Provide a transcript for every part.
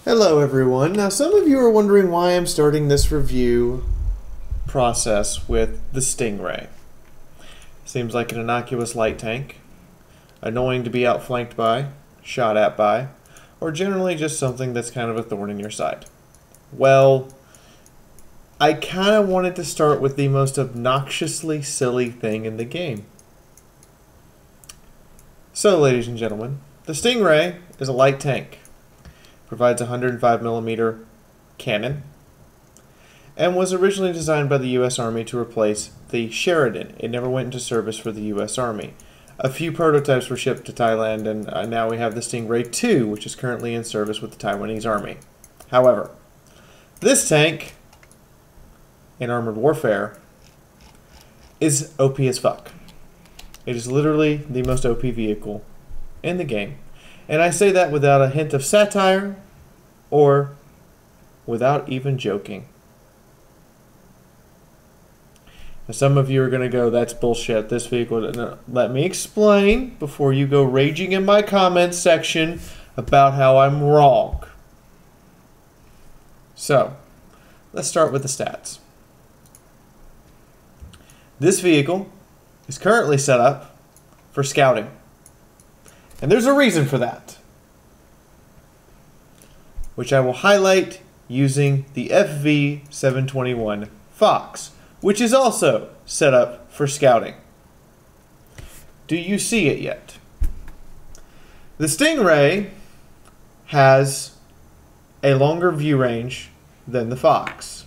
Hello everyone. Now some of you are wondering why I'm starting this review process with the Stingray. Seems like an innocuous light tank, annoying to be outflanked by, shot at by, or generally just something that's kind of a thorn in your side. Well, I kind of wanted to start with the most obnoxiously silly thing in the game. So ladies and gentlemen, the Stingray is a light tank. Provides a 105mm cannon, and was originally designed by the U.S. Army to replace the Sheridan. It never went into service for the U.S. Army. A few prototypes were shipped to Thailand, and now we have the Stingray 2, which is currently in service with the Taiwanese Army. However, this tank, in Armored Warfare, is OP as fuck. It is literally the most OP vehicle in the game. And I say that without a hint of satire or without even joking. Now, some of you are going to go, that's bullshit. This vehicle... No, let me explain before you go raging in my comments section about how I'm wrong. So, let's start with the stats. This vehicle is currently set up for scouting. And there's a reason for that, which I will highlight using the FV721 Fox, which is also set up for scouting. Do you see it yet? The Stingray has a longer view range than the Fox,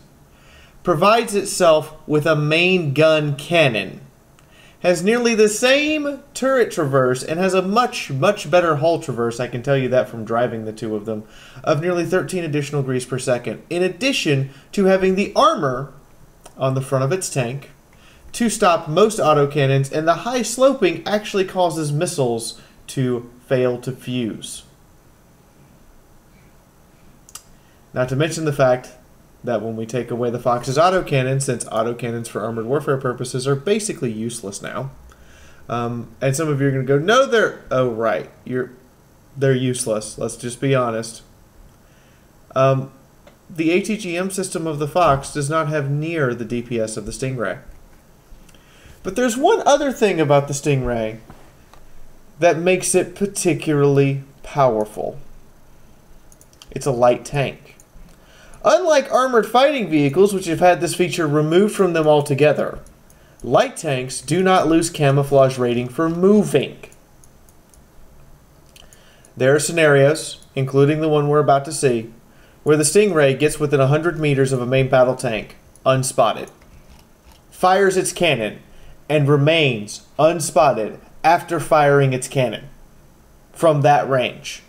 provides itself with a main gun cannon, has nearly the same turret traverse, and has a much better hull traverse, I can tell you that from driving the two of them, of nearly 13 additional degrees per second, in addition to having the armor on the front of its tank to stop most autocannons, and the high sloping actually causes missiles to fail to fuse. Not to mention the fact that when we take away the Fox's autocannon, since autocannons for armored warfare purposes are basically useless now, and some of you are going to go, no, they're useless. Let's just be honest. The ATGM system of the Fox does not have near the DPS of the Stingray. But there's one other thing about the Stingray that makes it particularly powerful. It's a light tank. Unlike armored fighting vehicles, which have had this feature removed from them altogether, light tanks do not lose camouflage rating for moving. There are scenarios, including the one we're about to see, where the Stingray gets within 100 meters of a main battle tank, unspotted, fires its cannon, and remains unspotted after firing its cannon from that range.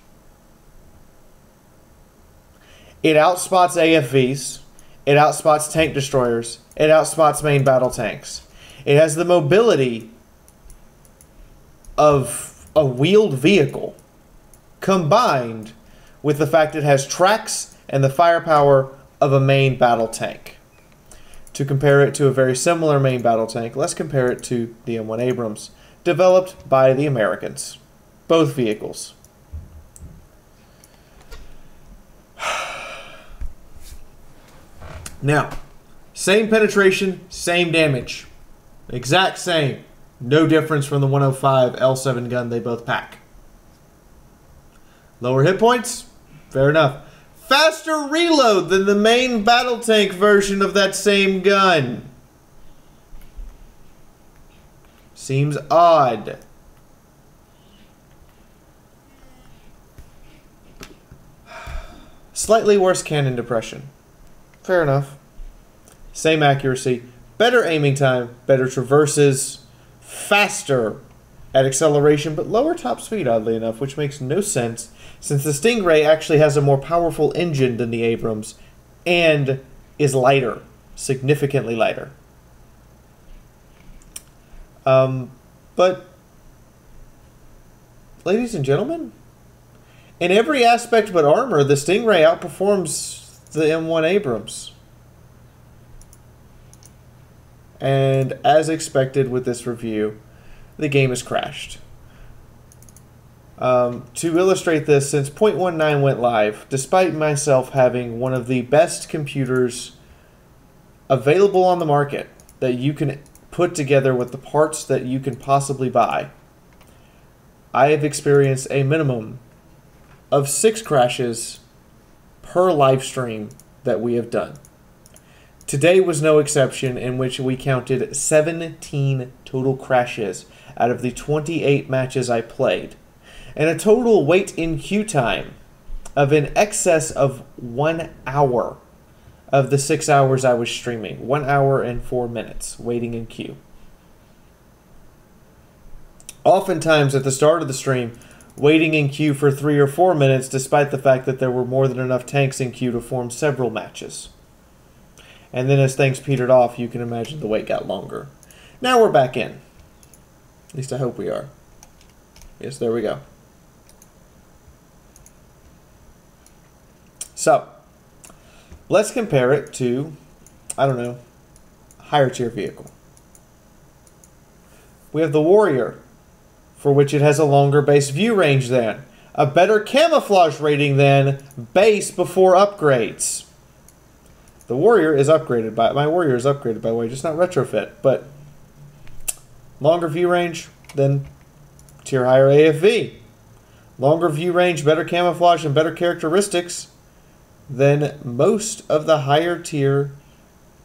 It outspots AFVs, it outspots tank destroyers, it outspots main battle tanks. It has the mobility of a wheeled vehicle, combined with the fact it has tracks and the firepower of a main battle tank. To compare it to a very similar main battle tank, let's compare it to the M1 Abrams, developed by the Americans. Both vehicles. Now, same penetration, same damage. Exact same. No difference from the 105 L7 gun they both pack. Lower hit points? Fair enough. Faster reload than the main battle tank version of that same gun. Seems odd. Slightly worse cannon depression. Fair enough. Same accuracy, better aiming time, better traverses, faster at acceleration, but lower top speed, oddly enough, which makes no sense since the Stingray actually has a more powerful engine than the Abrams and is lighter, significantly lighter. But, ladies and gentlemen, in every aspect but armor, the Stingray outperforms the M1 Abrams. And as expected with this review, the game has crashed. To illustrate this, since 0.19 went live, despite myself having one of the best computers available on the market that you can put together with the parts that you can possibly buy, I have experienced a minimum of 6 crashes per live stream that we have done. Today was no exception, in which we counted 17 total crashes out of the 28 matches I played, and a total wait in queue time of in excess of 1 hour of the 6 hours I was streaming. 1 hour and 4 minutes waiting in queue. Oftentimes at the start of the stream, waiting in queue for 3 or 4 minutes, despite the fact that there were more than enough tanks in queue to form several matches. And then as things petered off, you can imagine the wait got longer. Now we're back in. At least I hope we are. Yes, there we go. So, let's compare it to, I don't know, a higher tier vehicle. We have the Warrior, for which it has a longer base view range than, a better camouflage rating than base before upgrades. The Warrior is upgraded by, my Warrior is upgraded by the way, just not retrofit, but longer view range than tier higher AFV. Longer view range, better camouflage, and better characteristics than most of the higher tier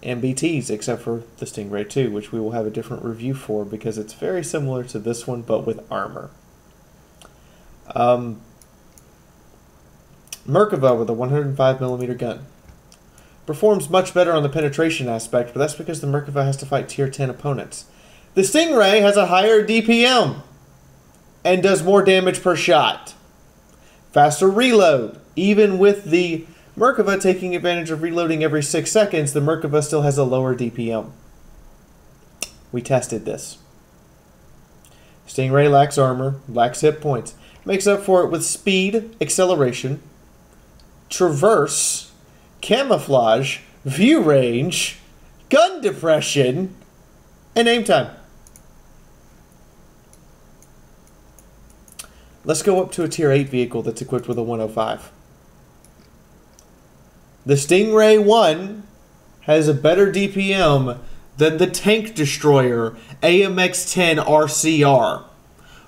MBTs, except for the Stingray 2, which we will have a different review for because it's very similar to this one, but with armor. Merkava with a 105mm gun. Performs much better on the penetration aspect, but that's because the Merkava has to fight tier 10 opponents. The Stingray has a higher DPM and does more damage per shot. Faster reload. Even with the Merkava taking advantage of reloading every 6 seconds, the Merkava still has a lower DPM. We tested this. Stingray lacks armor, lacks hit points. Makes up for it with speed, acceleration, traverse, camouflage, view range, gun depression, and aim time. Let's go up to a tier 8 vehicle that's equipped with a 105. The Stingray 1 has a better DPM than the Tank Destroyer AMX-10 RCR,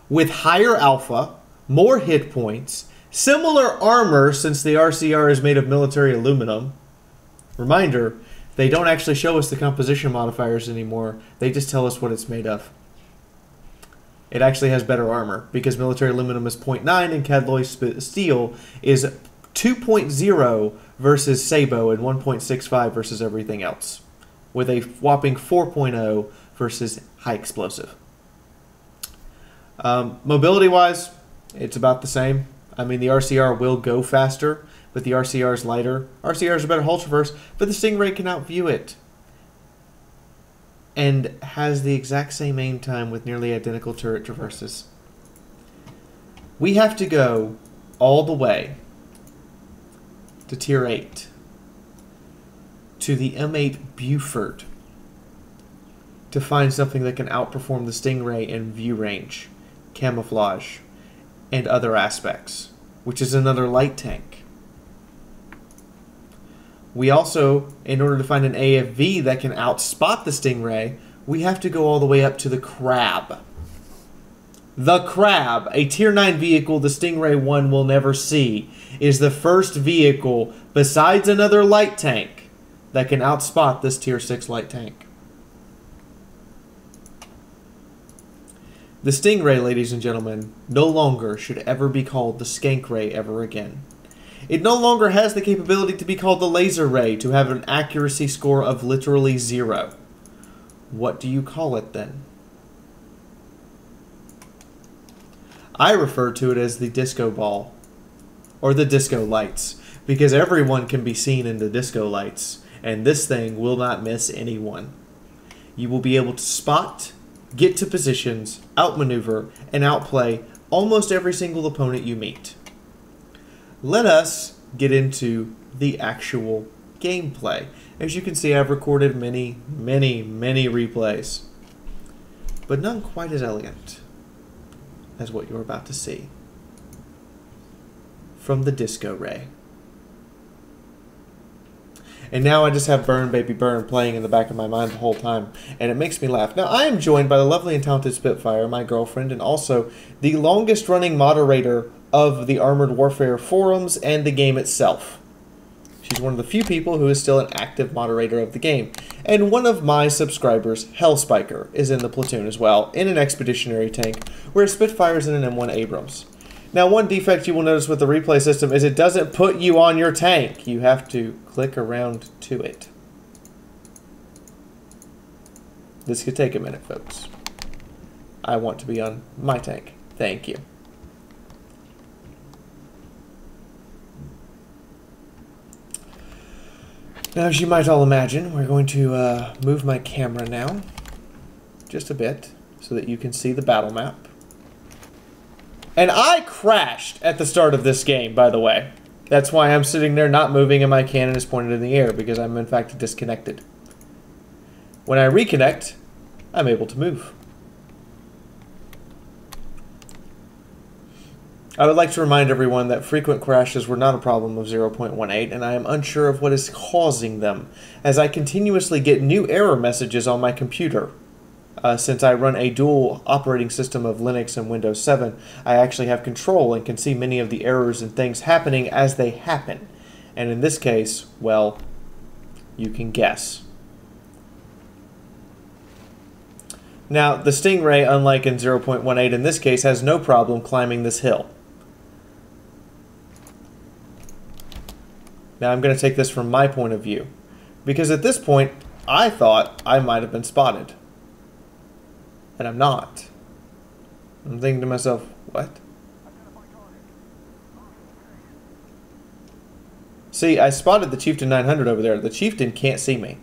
with higher alpha, more hit points, similar armor since the RCR is made of military aluminum. Reminder, they don't actually show us the composition modifiers anymore. They just tell us what it's made of. It actually has better armor because military aluminum is 0.9 and Cadloy steel is 2.0 versus Sabo and 1.65 versus everything else, with a whopping 4.0 versus high explosive. Mobility-wise, it's about the same. I mean, the RCR will go faster, but the RCR is lighter. RCR is a better hull traverse, but the Stingray can outview it. And has the exact same aim time with nearly identical turret traverses. We have to go all the way to tier 8. To the M8 Buford. To find something that can outperform the Stingray in view range, camouflage, and other aspects, which is another light tank. We also, in order to find an AFV that can outspot the Stingray, we have to go all the way up to the Crab. The Crab, a tier 9 vehicle the Stingray 1 will never see, is the first vehicle, besides another light tank, that can outspot this tier 6 light tank. The Stingray, ladies and gentlemen, no longer should ever be called the Skank Ray ever again. It no longer has the capability to be called the Laser Ray, to have an accuracy score of literally 0. What do you call it then? I refer to it as the Disco Ball, or the Disco Lights, because everyone can be seen in the Disco Lights, and this thing will not miss anyone. You will be able to spot, get to positions, outmaneuver, and outplay almost every single opponent you meet. Let us get into the actual gameplay. As you can see, I've recorded many replays, but none quite as elegant as what you're about to see. from the disco ray. And now I just have Burn Baby Burn playing in the back of my mind the whole time, and it makes me laugh. Now, I am joined by the lovely and talented Spitfire, my girlfriend, and also the longest-running moderator of the Armored Warfare forums and the game itself. She's one of the few people who is still an active moderator of the game. And one of my subscribers, Hellspiker, is in the platoon as well, in an expeditionary tank, where Spitfire is in an M1 Abrams. Now, one defect you will notice with the replay system is it doesn't put you on your tank. You have to click around to it. This could take a minute, folks. I want to be on my tank. Thank you. Now, as you might all imagine, we're going to move my camera now just a bit so that you can see the battle map. And I crashed at the start of this game, by the way. That's why I'm sitting there not moving and my cannon is pointed in the air, because I'm in fact disconnected. When I reconnect, I'm able to move. I would like to remind everyone that frequent crashes were not a problem of 0.18, and I am unsure of what is causing them, as I continuously get new error messages on my computer. Since I run a dual operating system of Linux and Windows 7, I actually have control and can see many of the errors and things happening as they happen. And in this case, well, you can guess. Now, the Stingray, unlike in 0.18 in this case, has no problem climbing this hill. Now, I'm going to take this from my point of view, because at this point, I thought I might have been spotted. And I'm not. I'm thinking to myself, what? See, I spotted the Chieftain 900 over there. The Chieftain can't see me.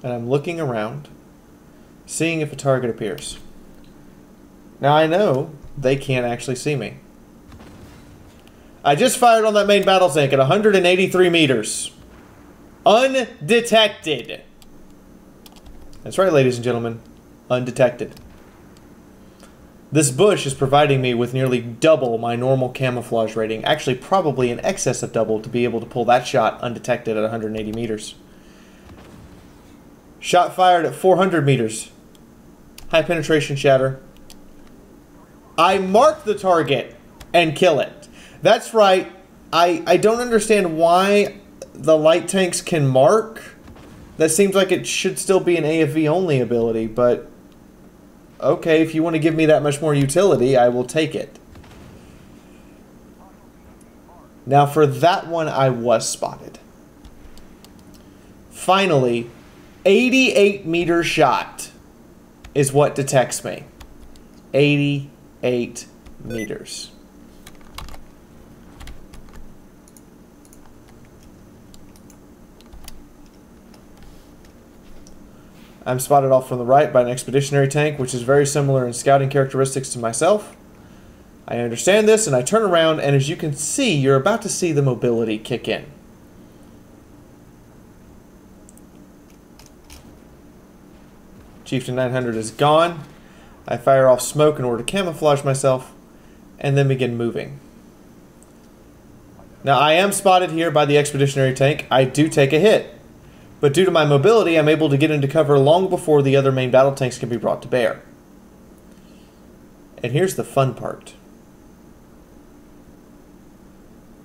And I'm looking around, seeing if a target appears. Now I know they can't actually see me. I just fired on that main battle tank at 183 meters. Undetected. That's right, ladies and gentlemen. Undetected. This bush is providing me with nearly double my normal camouflage rating. Actually, probably in excess of double to be able to pull that shot undetected at 180 meters. Shot fired at 400 meters. High penetration shatter. I mark the target and kill it. That's right. I don't understand why the light tanks can mark. That seems like it should still be an AFV only ability, but okay, if you want to give me that much more utility, I will take it. Now for that one, I was spotted. Finally, 88 meter shot is what detects me. 88 meters. I'm spotted off from the right by an expeditionary tank, which is very similar in scouting characteristics to myself. I understand this, and I turn around, and as you can see, you're about to see the mobility kick in. Chieftain 900 is gone. I fire off smoke in order to camouflage myself, and then begin moving. Now, I am spotted here by the expeditionary tank. I do take a hit. But due to my mobility, I'm able to get into cover long before the other main battle tanks can be brought to bear. And here's the fun part.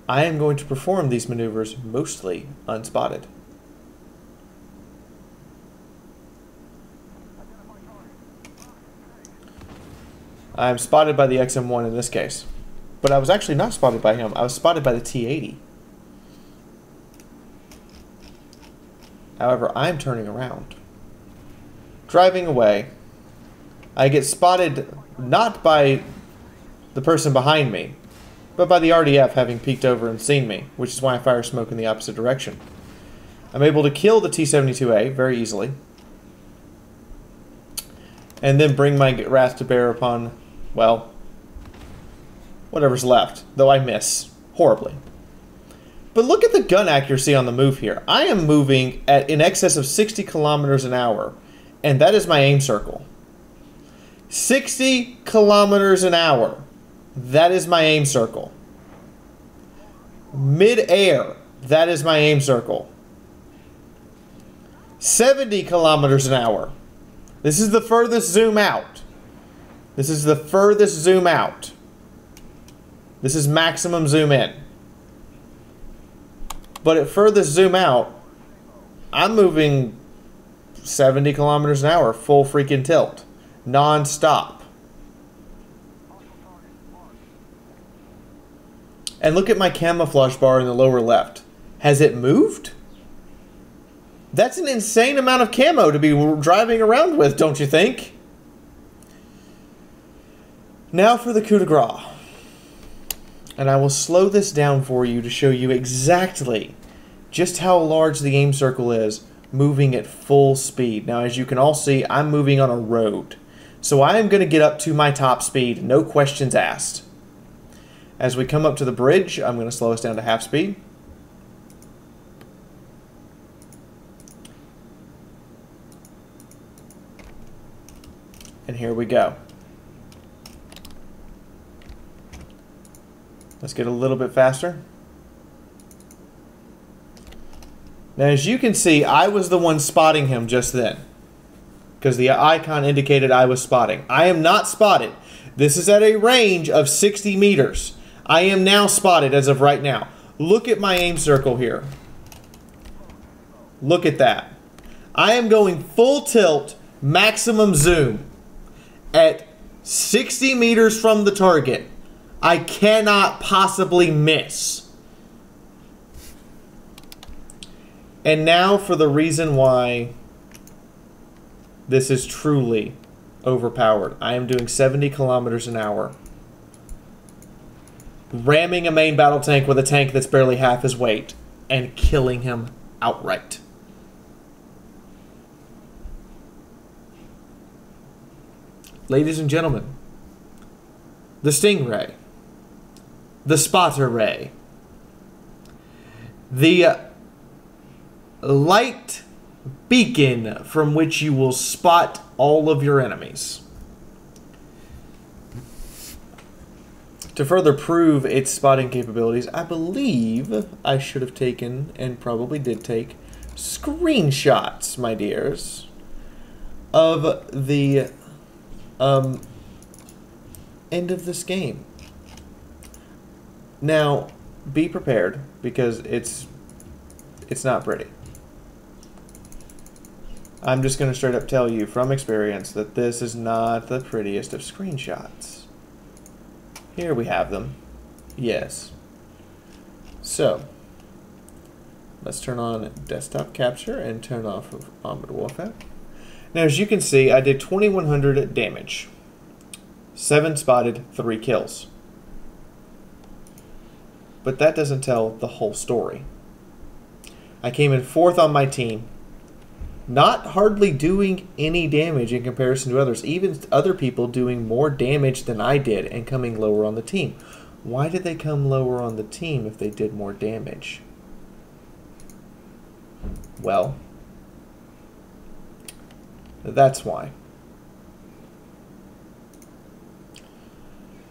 I am going to perform these maneuvers mostly unspotted. I am spotted by the XM1 in this case. But I was actually not spotted by him. I was spotted by the T80. However, I'm turning around. Driving away, I get spotted not by the person behind me, but by the RDF having peeked over and seen me, which is why I fire smoke in the opposite direction. I'm able to kill the T-72A very easily, and then bring my wrath to bear upon, well, whatever's left, though I miss horribly. But look at the gun accuracy on the move here. I am moving at in excess of 60 kilometers an hour, and that is my aim circle. 60 kilometers an hour. That is my aim circle. Mid-air. That is my aim circle. 70 kilometers an hour. This is the furthest zoom out. This is the furthest zoom out. This is maximum zoom in. But at furthest zoom out, I'm moving 70 kilometers an hour, full freaking tilt, non-stop. And look at my camouflage bar in the lower left. Has it moved? That's an insane amount of camo to be driving around with, don't you think? Now for the coup de grace. And I will slow this down for you to show you exactly just how large the aim circle is moving at full speed. Now, as you can all see, I'm moving on a road. So I am going to get up to my top speed, no questions asked. As we come up to the bridge, I'm going to slow us down to half speed. And here we go. Let's get a little bit faster. Now, as you can see, I was the one spotting him just then, because the icon indicated I was spotting. I am not spotted. This is at a range of 60 meters. I am now spotted as of right now. Look at my aim circle here. Look at that. I am going full tilt, maximum zoom at 60 meters from the target. I cannot possibly miss. And now for the reason why this is truly overpowered. I am doing 70 kilometers an hour. Ramming a main battle tank with a tank that's barely half his weight and killing him outright. Ladies and gentlemen, the Stingray, the Spotter Ray, the light beacon from which you will spot all of your enemies. To further prove its spotting capabilities, I believe I should have taken, and probably did take, screenshots, my dears, of the end of this game. Now, be prepared, because it's not pretty. I'm just going to straight up tell you from experience that this is not the prettiest of screenshots. Here we have them. Yes. So, let's turn on desktop capture and turn off of Armored Warfare. Now, as you can see, I did 2,100 damage. 7 spotted, 3 kills. But that doesn't tell the whole story. I came in 4th on my team, not hardly doing any damage in comparison to others, even other people doing more damage than I did and coming lower on the team. Why did they come lower on the team if they did more damage? Well, that's why.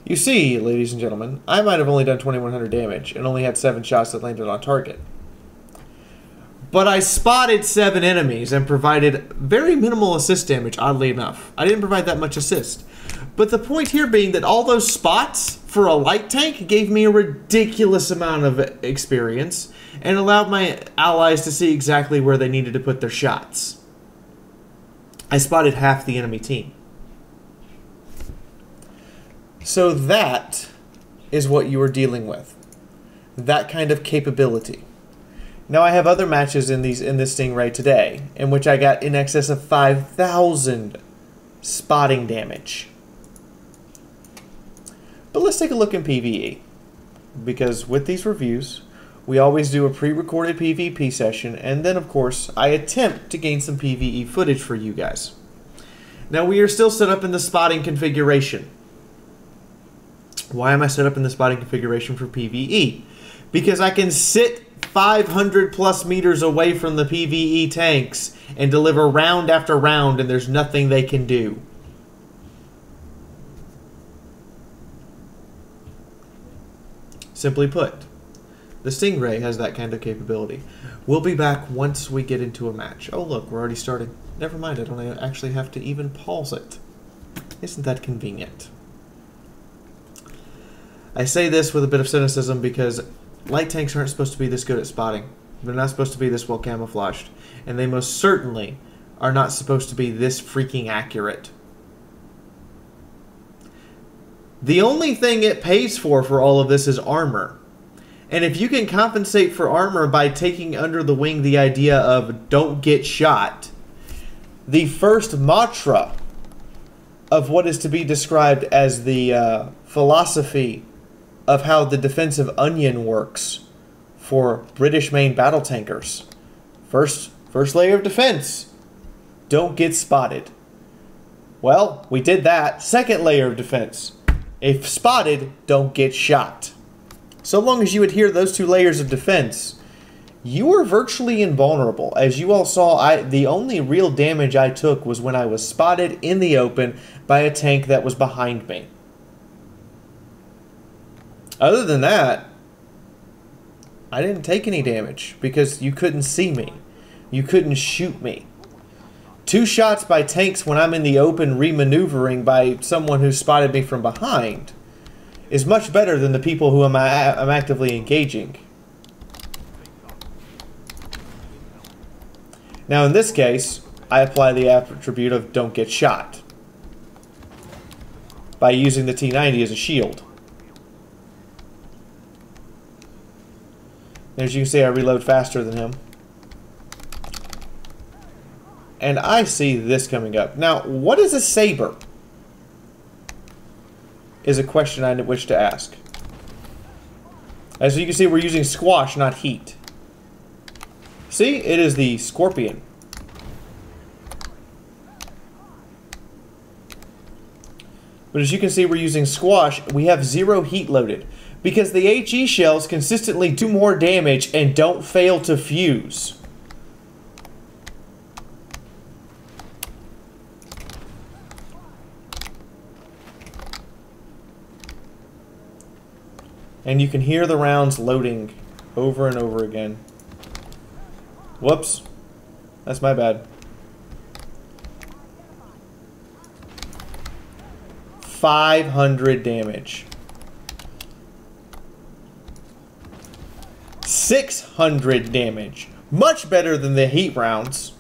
You see, ladies and gentlemen, I might have only done 2,100 damage and only had 7 shots that landed on target. But I spotted 7 enemies and provided very minimal assist damage, oddly enough. I didn't provide that much assist. But the point here being that all those spots for a light tank gave me a ridiculous amount of experience and allowed my allies to see exactly where they needed to put their shots. I spotted half the enemy team. So that is what you are dealing with. That kind of capability. Now I have other matches in this Stingray today, in which I got in excess of 5,000 spotting damage. But let's take a look in PvE, because with these reviews, we always do a pre-recorded PvP session, and then of course I attempt to gain some PvE footage for you guys. Now we are still set up in the spotting configuration. Why am I set up in the spotting configuration for PvE? Because I can sit 500 plus meters away from the PvE tanks and deliver round after round, and there's nothing they can do. Simply put, the Stingray has that kind of capability. We'll be back once we get into a match. Oh look, we're already starting. Never mind, I don't actually have to even pause it. Isn't that convenient? I say this with a bit of cynicism because light tanks aren't supposed to be this good at spotting. They're not supposed to be this well camouflaged. And they most certainly are not supposed to be this freaking accurate. The only thing it pays for all of this is armor. And if you can compensate for armor by taking under the wing the idea of don't get shot, the first mantra of what is to be described as the philosophy of how the defensive onion works for British main battle tankers. First layer of defense, don't get spotted. Well, we did that. Second layer of defense, if spotted, don't get shot. So long as you adhere to those two layers of defense, you are virtually invulnerable. As you all saw, the only real damage I took was when I was spotted in the open by a tank that was behind me. Other than that, I didn't take any damage because you couldn't see me. You couldn't shoot me. 2 shots by tanks when I'm in the open re-maneuvering by someone who spotted me from behind is much better than the people who I'm actively engaging. Now in this case, I apply the attribute of don't get shot by using the T90 as a shield. As you can see, I reload faster than him. And I see this coming up. Now, what is a saber? Is a question I wish to ask. As you can see, we're using squash, not heat. See, it is the Scorpion. But as you can see, we're using squash. We have 0 heat loaded. Because the HE shells consistently do more damage and don't fail to fuse. And you can hear the rounds loading over and over again. Whoops. That's my bad. 500 damage. 600 damage. Much better than the heat rounds.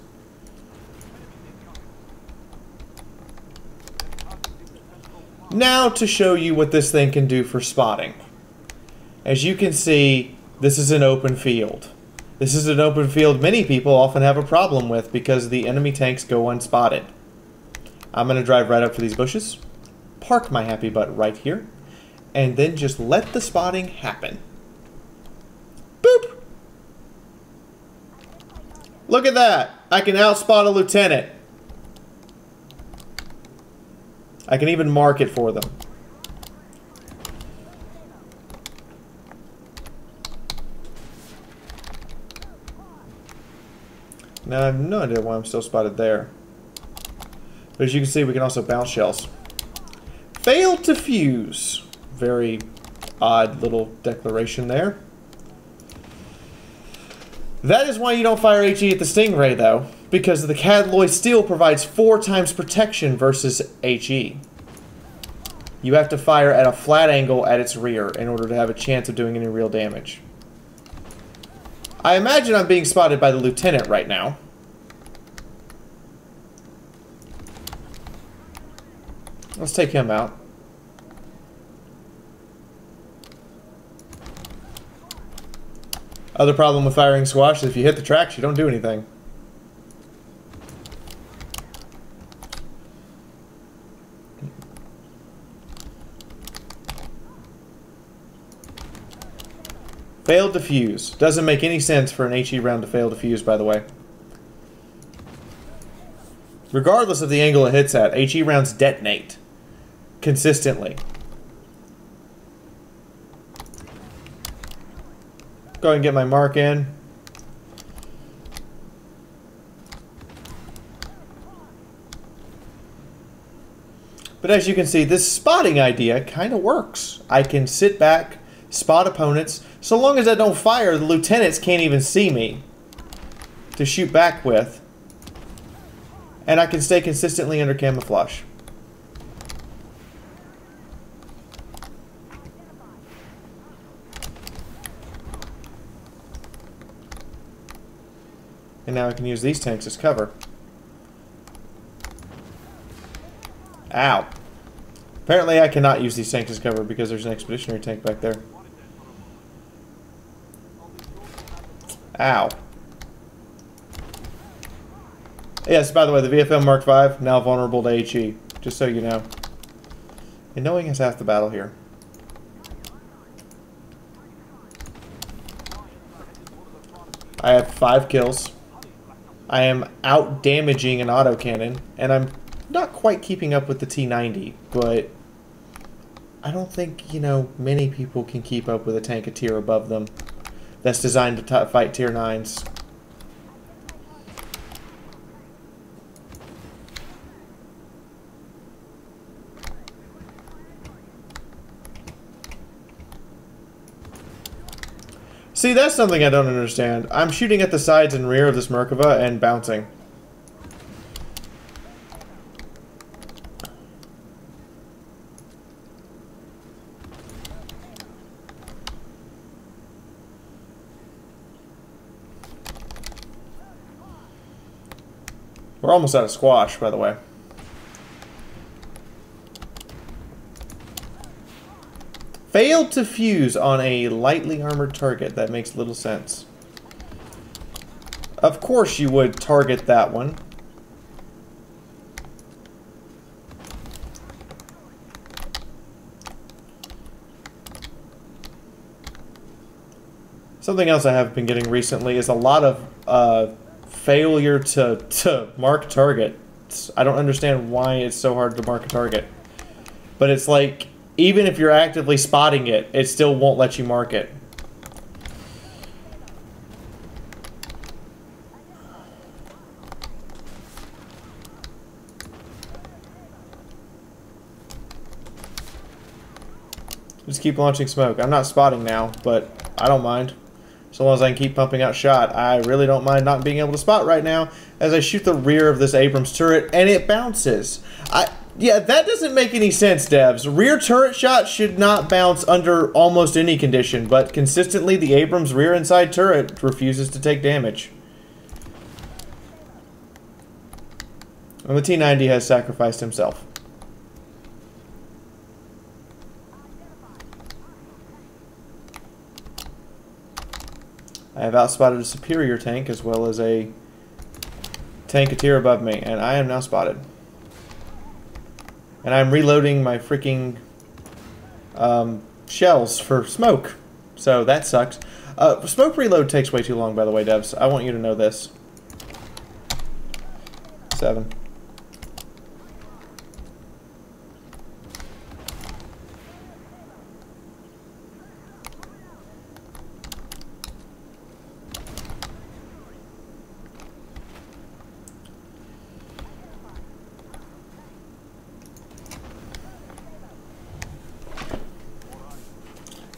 Now to show you what this thing can do for spotting. As you can see, this is an open field. This is an open field many people often have a problem with because the enemy tanks go unspotted. I'm going to drive right up to these bushes, park my happy butt right here, and then just let the spotting happen. Boop! Look at that! I can outspot a lieutenant. I can even mark it for them. Now I have no idea why I'm still spotted there. But as you can see, we can also bounce shells. Failed to fuse. Very odd little declaration there. That is why you don't fire HE at the Stingray, though, because the Cadloy Steel provides 4 times protection versus HE. You have to fire at a flat angle at its rear in order to have a chance of doing any real damage. I imagine I'm being spotted by the lieutenant right now. Let's take him out. Other problem with firing squash is if you hit the tracks, you don't do anything. Failed to fuse. Doesn't make any sense for an HE round to fail to fuse, by the way. Regardless of the angle it hits at, HE rounds detonate consistently. Go ahead and get my mark in. But as you can see, this spotting idea kind of works. I can sit back, spot opponents. So long as I don't fire, the lieutenants can't even see me to shoot back with. And I can stay consistently under camouflage. And now I can use these tanks as cover. Ow. Apparently I cannot use these tanks as cover because there's an expeditionary tank back there. Ow. Yes, by the way, the VFM Mark V, now vulnerable to HE. Just so you know. And knowing is half the battle here. I have 5 kills. I am out-damaging an autocannon, and I'm not quite keeping up with the T90, but I don't think, you know, many people can keep up with a tank a tier above them that's designed to fight tier 9s. See, that's something I don't understand. I'm shooting at the sides and rear of this Merkava and bouncing. We're almost out of squash, by the way. Failed to fuse on a lightly armored target. That makes little sense. Of course you would target that one. Something else I have been getting recently is a lot of failure to mark targets. I don't understand why it's so hard to mark a target. But it's like, even if you're actively spotting it, it still won't let you mark it. Just keep launching smoke. I'm not spotting now, but I don't mind. So long as I can keep pumping out shot. I really don't mind not being able to spot right now as I shoot the rear of this Abrams turret and it bounces. Yeah, that doesn't make any sense, devs. Rear turret shot should not bounce under almost any condition, but consistently the Abrams rear and side turret refuses to take damage. And the T90 has sacrificed himself. I have outspotted a superior tank as well as a tank a tier above me, and I am now spotted. And I'm reloading my freaking shells for smoke. So that sucks. Smoke reload takes way too long, by the way, devs. I want you to know this. 7.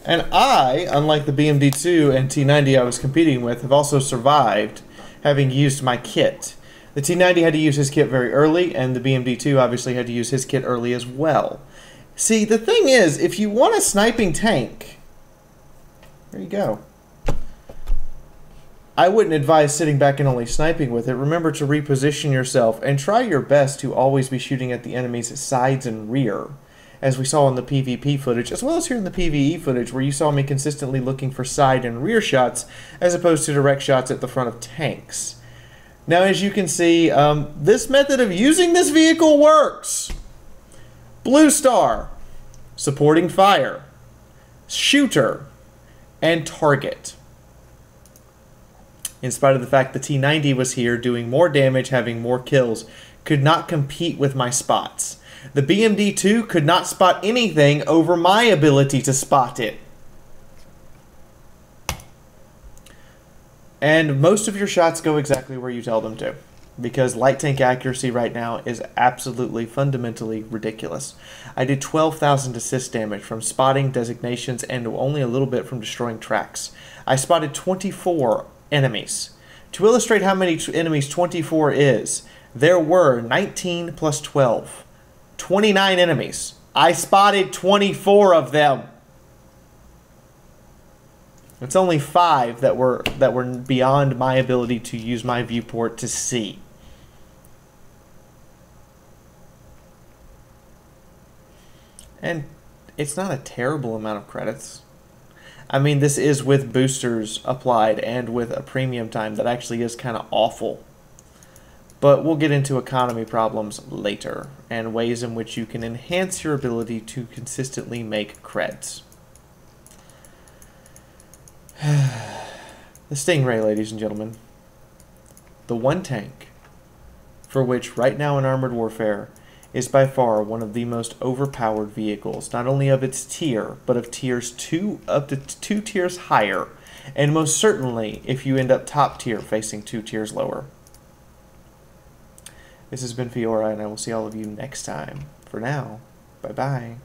And I, unlike the BMD2 and T90 I was competing with, have also survived having used my kit. The T90 had to use his kit very early, and the BMD2 obviously had to use his kit early as well. See, the thing is, if you want a sniping tank, there you go. I wouldn't advise sitting back and only sniping with it. Remember to reposition yourself and try your best to always be shooting at the enemy's sides and rear, as we saw in the PvP footage, as well as here in the PvE footage, where you saw me consistently looking for side and rear shots, as opposed to direct shots at the front of tanks. Now, as you can see, this method of using this vehicle works. Blue Star, supporting fire, shooter, and target. In spite of the fact the T90 was here doing more damage, having more kills, could not compete with my spots. The BMD2 could not spot anything over my ability to spot it. And most of your shots go exactly where you tell them to. because light tank accuracy right now is absolutely fundamentally ridiculous. I did 12,000 assist damage from spotting, designations, and only a little bit from destroying tracks. I spotted 24 enemies. To illustrate how many enemies 24 is, there were 19 plus 12. 29 enemies. I spotted 24 of them. It's only 5 that were beyond my ability to use my viewport to see. And it's not a terrible amount of credits. I mean, this is with boosters applied and with a premium time that actually is kind of awful. But we'll get into economy problems later and ways in which you can enhance your ability to consistently make creds. The Stingray, ladies and gentlemen. The one tank for which right now in Armored Warfare is by far one of the most overpowered vehicles, not only of its tier, but of tiers 2 up to 2 tiers higher, and most certainly if you end up top tier facing 2 tiers lower. This has been Fiaura, and I will see all of you next time. For now, bye-bye.